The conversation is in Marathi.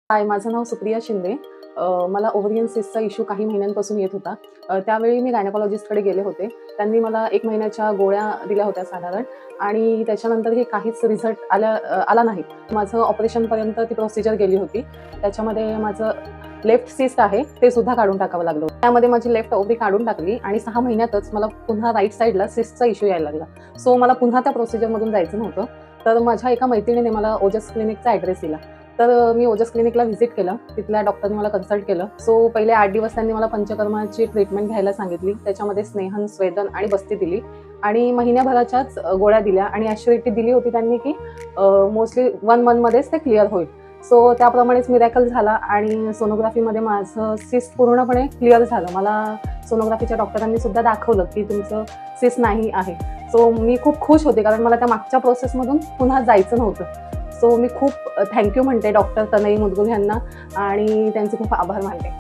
हाय, माझं नाव सुप्रिया शिंदे. मला ओव्हरियन सिस्टचा इश्यू काही महिन्यांपासून येत होता. त्यावेळी मी गायनेकॉलॉजिस्टकडे गेले होते. त्यांनी मला 1 महिन्याच्या गोळ्या दिल्या होत्या साधारण आणि त्याच्यानंतरही काहीच रिझल्ट आला नाही. माझं ऑपरेशनपर्यंत ती प्रोसिजर गेली होती. त्याच्यामध्ये माझं लेफ्ट सिस्ट आहे, ते सुद्धा काढून टाकावं लागलं. त्यामध्ये माझी लेफ्ट ओव्हरी काढून टाकली आणि 6 महिन्यातच मला पुन्हा राईट साईडला सिस्टचा इश्यू यायला लागला. सो मला पुन्हा त्या प्रोसिजरमधून जायचं नव्हतं. तर माझ्या एका मैत्रिणीने मला ओजस क्लिनिकचा ॲड्रेस दिला. तर मी ओजस क्लिनिकला व्हिजिट केलं. तिथल्या डॉक्टरनी मला कन्सल्ट केलं. सो पहिले 8 दिवस त्यांनी मला पंचकर्माची ट्रीटमेंट घ्यायला सांगितली. त्याच्यामध्ये स्नेहन, स्वेदन आणि बस्ती दिली आणि महिन्याभराच्याच गोळ्या दिल्या आणि ॲश्युरिटी दिली होती त्यांनी की मोस्टली 1 मंथमध्येच ते क्लिअर होईल. सो त्याप्रमाणेच मिरॅकल झाला आणि सोनोग्राफीमध्ये माझं सिस्ट पूर्णपणे क्लिअर झालं. मला सोनोग्राफीच्या डॉक्टरांनी सुद्धा दाखवलं की तुमचं सिस्ट नाही आहे. सो मी खूप खुश होते कारण मला त्या मागच्या प्रोसेसमधून पुन्हा जायचं नव्हतं. सो मी खूप थँक्यू म्हणते डॉक्टर तनई मुदगुल यांना आणि त्यांचे खूप आभार मानते.